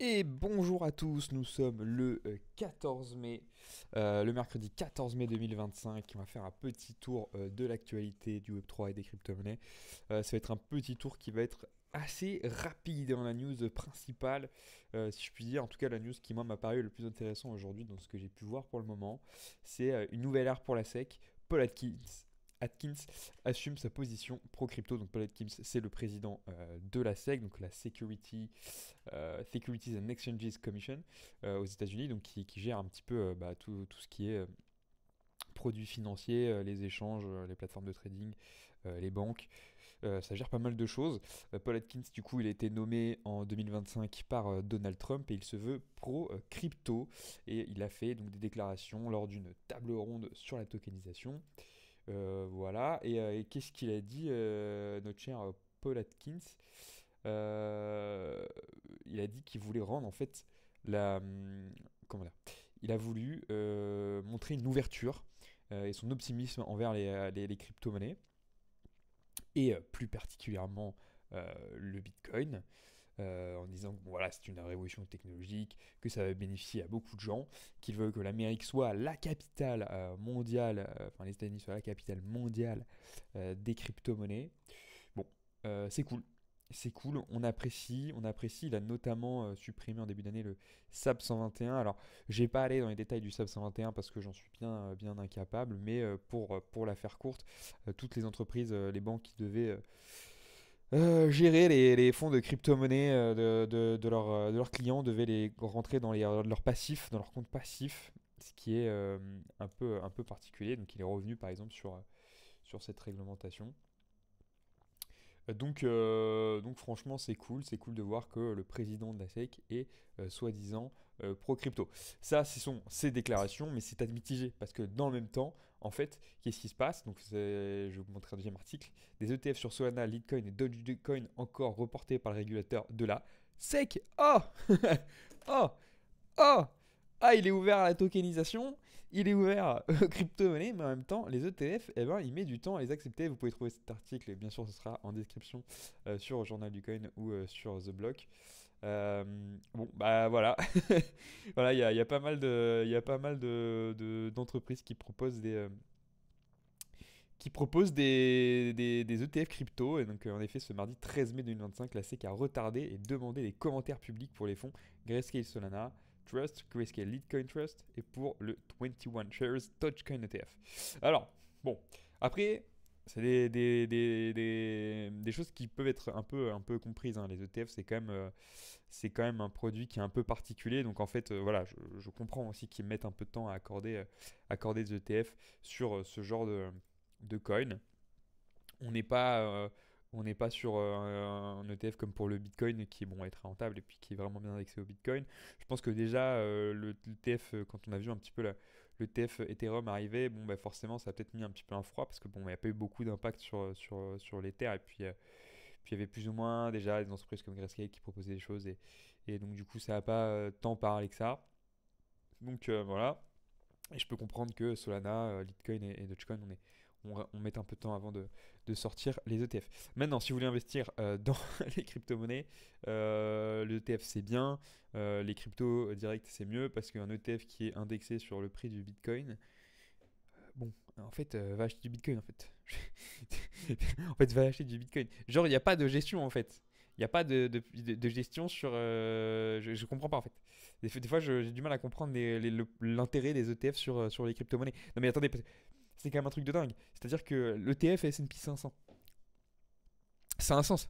Et bonjour à tous, nous sommes le 14 mai, le mercredi 14 mai 2025. On va faire un petit tour de l'actualité du Web3 et des crypto-monnaies. Ça va être un petit tour qui va être assez rapide dans la news principale, si je puis dire. En tout cas, la news qui moi m'a paru le plus intéressant aujourd'hui dans ce que j'ai pu voir pour le moment, c'est une nouvelle ère pour la SEC. Paul Atkins assume sa position pro-crypto. Donc Paul Atkins, c'est le président de la SEC, donc la Securities and Exchanges Commission aux États-Unis, donc qui gère un petit peu tout ce qui est produits financiers, les échanges, les plateformes de trading, les banques. Ça gère pas mal de choses. Paul Atkins, du coup, il a été nommé en 2025 par Donald Trump et il se veut pro-crypto. Et il a fait donc des déclarations lors d'une table ronde sur la tokenisation. Voilà. Et qu'est-ce qu'il a dit, notre cher Paul Atkins? Il a dit qu'il voulait rendre en fait comment dire, il a voulu montrer une ouverture et son optimisme envers les crypto-monnaies et plus particulièrement le Bitcoin. En disant que bon, voilà, c'est une révolution technologique, que ça va bénéficier à beaucoup de gens, qu'il veut que l'Amérique soit la capitale mondiale, enfin les États-Unis soient la capitale mondiale des crypto-monnaies. Bon, c'est cool. C'est cool, on apprécie. Il a notamment supprimé en début d'année le SAP 121. Alors, j'ai pas allé dans les détails du SAP 121 parce que j'en suis bien incapable, mais pour la faire courte, toutes les entreprises, les banques qui devaient gérer les fonds de crypto-monnaie de leurs clients devaient les rentrer dans leurs passifs, dans leurs comptes passifs, ce qui est un peu particulier. Donc, il est revenu par exemple sur cette réglementation. Donc franchement c'est cool de voir que le président de la SEC est soi-disant pro-crypto. Ça, ce sont ses déclarations, mais c'est à mitiger, parce que dans le même temps, en fait, qu'est-ce qui se passe? Donc je vais vous montrer un deuxième article. Des ETF sur Solana, Litecoin et Dogecoin encore reportés par le régulateur de la SEC. Oh Oh Oh Ah, il est ouvert à la tokenisation, il est ouvert aux crypto-monnaies, mais en même temps, les ETF, eh ben, il met du temps à les accepter. Vous pouvez trouver cet article, et bien sûr, ce sera en description sur Journal du Coin ou sur The Block. Bon, bah voilà. Voilà, il y a pas mal d'entreprises qui proposent des ETF crypto. Et donc, en effet, ce mardi 13 mai 2025, la SEC a retardé et demandé des commentaires publics pour les fonds Grayscale Solana, Trust, Grayscale Litecoin Trust et pour le 21 Shares Dogecoin ETF. Alors, bon, après, c'est des choses qui peuvent être un peu comprises, hein. Les ETF, c'est quand même un produit qui est un peu particulier. Donc, en fait, voilà, je comprends aussi qu'ils mettent un peu de temps à accorder des ETF sur ce genre de coin. On n'est pas, on n'est pas sur un ETF comme pour le Bitcoin qui est bon, être rentable et puis qui est vraiment bien indexé au Bitcoin. Je pense que déjà, le l'ETF, quand on a vu un petit peu le TF Ethereum arriver, bon, bah forcément, ça a peut-être mis un petit peu un froid parce que bon, il n'y a pas eu beaucoup d'impact sur l'Ether. Et puis il y avait plus ou moins déjà des entreprises comme Grayscale qui proposaient des choses et donc du coup, ça n'a pas tant parlé que ça. Donc voilà. Et je peux comprendre que Solana, Litecoin et Dogecoin, on met un peu de temps avant de sortir les ETF. Maintenant, si vous voulez investir dans les crypto-monnaies, le ETF c'est bien, les cryptos directs c'est mieux parce qu'un ETF qui est indexé sur le prix du Bitcoin, bon, en fait, va acheter du Bitcoin en fait. En fait, va acheter du Bitcoin. Genre, il n'y a pas de gestion en fait. Il n'y a pas de gestion sur. Je comprends pas en fait. Des fois, j'ai du mal à comprendre l'intérêt des ETF sur les crypto-monnaies. Non mais attendez, c'est quand même un truc de dingue. C'est-à-dire que l'ETF S&P 500, ça a un sens.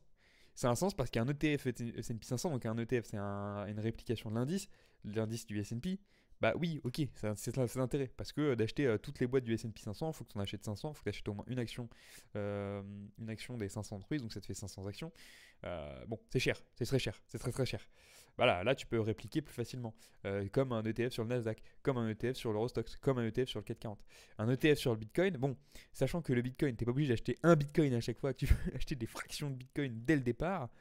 Ça a un sens parce qu'un ETF S&P 500, donc un ETF, c'est une réplication de l'indice du S&P. Bah oui, ok, c'est l'intérêt. Parce que d'acheter toutes les boîtes du S&P 500, il faut que tu en achètes 500, il faut que tu achètes au moins une action des 500 entreprises, donc ça te fait 500 actions. Bon, c'est cher, c'est très cher, c'est très très cher. Voilà, là tu peux répliquer plus facilement. Comme un ETF sur le Nasdaq, comme un ETF sur l'Eurostox, comme un ETF sur le CAC 40. Un ETF sur le Bitcoin, bon, sachant que le Bitcoin, t'es pas obligé d'acheter un Bitcoin à chaque fois que tu veux acheter des fractions de Bitcoin dès le départ.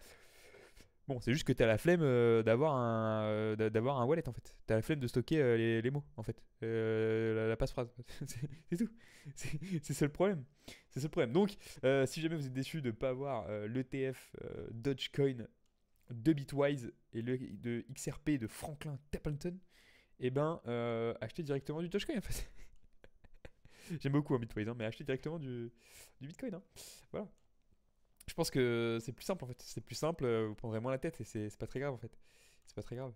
Bon, c'est juste que t'as la flemme d'avoir un wallet en fait. T'as la flemme de stocker les mots en fait. La passe-phrase. C'est tout. C'est ça le problème. C'est ça le problème. Donc, si jamais vous êtes déçu de ne pas avoir l'ETF Dogecoin de Bitwise et de XRP de Franklin Templeton, et ben achetez directement du Dogecoin en fait. J'aime beaucoup Bitwise, hein, mais achetez directement du Bitcoin. Hein. Voilà. Je pense que c'est plus simple en fait. C'est plus simple, vous prendrez moins la tête et c'est pas très grave en fait. C'est pas très grave.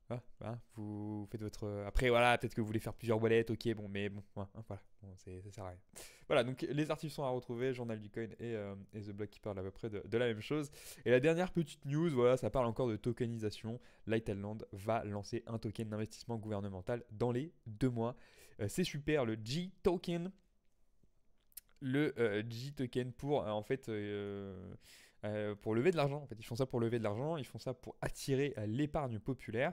Voilà, voilà, vous faites votre. Après, voilà, peut-être que vous voulez faire plusieurs wallets, ok, bon, mais bon, voilà, voilà, bon, ça sert à rien. Voilà, donc les articles sont à retrouver, Journal du Coin et The Block qui parlent à peu près de la même chose. Et la dernière petite news, voilà, ça parle encore de tokenisation. Lighterland va lancer un token d'investissement gouvernemental dans les 2 mois. C'est super, le G-Token. Le G-Token pour, en fait. Pour lever de l'argent. En fait, ils font ça pour lever de l'argent, ils font ça pour attirer l'épargne populaire.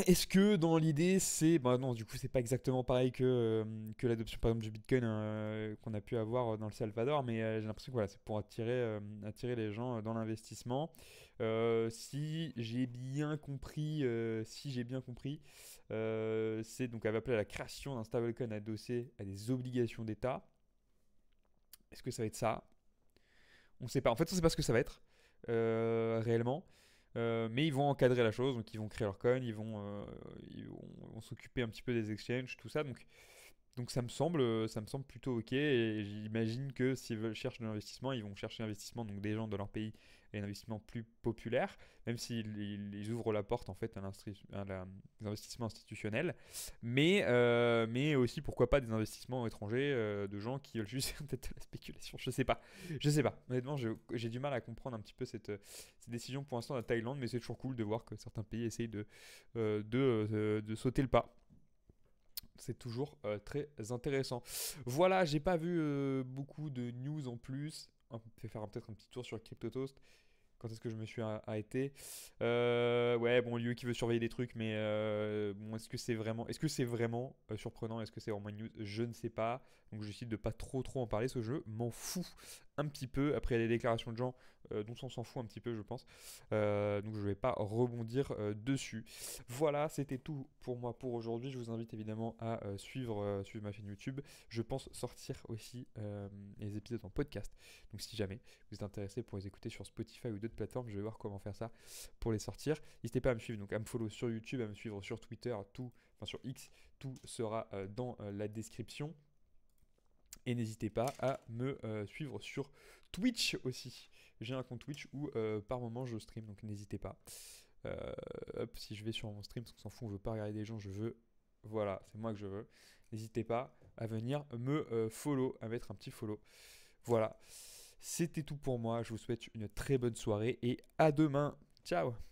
Est-ce que dans l'idée c'est... Bah non, du coup c'est pas exactement pareil que l'adoption par exemple du Bitcoin qu'on a pu avoir dans le Salvador, mais j'ai l'impression que voilà, c'est pour attirer les gens dans l'investissement. Si j'ai bien compris, c'est donc elle va appeler à la création d'un stablecoin adossé à des obligations d'État. Est-ce que ça va être ça? On ne sait pas. En fait, on ne sait pas ce que ça va être réellement. Mais ils vont encadrer la chose, donc ils vont créer leur coin, ils vont s'occuper un petit peu des exchanges, tout ça. Donc ça me semble plutôt ok. Et j'imagine que s'ils veulent chercher de l'investissement, ils vont chercher l'investissement donc des gens de leur pays et un investissement plus populaire, même s'ils ouvrent la porte en fait à l'investissement institutionnel. Mais aussi pourquoi pas des investissements étrangers de gens qui veulent juste faire peut-être de la spéculation. Je sais pas. Je sais pas. Honnêtement, j'ai du mal à comprendre un petit peu cette décision pour l'instant de la Thaïlande, mais c'est toujours cool de voir que certains pays essayent de sauter le pas. C'est toujours très intéressant. Voilà, j'ai pas vu beaucoup de news en plus. On peut faire peut-être un petit tour sur CryptoToast. Quand est-ce que je me suis arrêté? Ouais, bon, lieu qui veut surveiller des trucs, mais bon, est-ce que c'est vraiment surprenant? Est-ce que c'est vraiment une news? Je ne sais pas. Donc je décide de pas trop en parler, parce que je m'en fous un petit peu. Après, il y a des déclarations de gens dont on s'en fout un petit peu, je pense. Donc je vais pas rebondir dessus. Voilà, c'était tout pour moi pour aujourd'hui. Je vous invite évidemment à suivre ma chaîne YouTube. Je pense sortir aussi les épisodes en podcast. Donc si jamais vous êtes intéressé pour les écouter sur Spotify ou d'autres plateformes, je vais voir comment faire ça pour les sortir. N'hésitez pas à me suivre, donc à me follow sur YouTube, à me suivre sur Twitter, enfin sur X, tout sera dans la description. Et n'hésitez pas à me suivre sur Twitch aussi. J'ai un compte Twitch où par moment je stream, donc n'hésitez pas. Hop, si je vais sur mon stream, parce qu'on s'en fout, on veut pas regarder des gens, je veux. Voilà, c'est moi que je veux. N'hésitez pas à venir me follow, à mettre un petit follow. Voilà, c'était tout pour moi. Je vous souhaite une très bonne soirée et à demain. Ciao!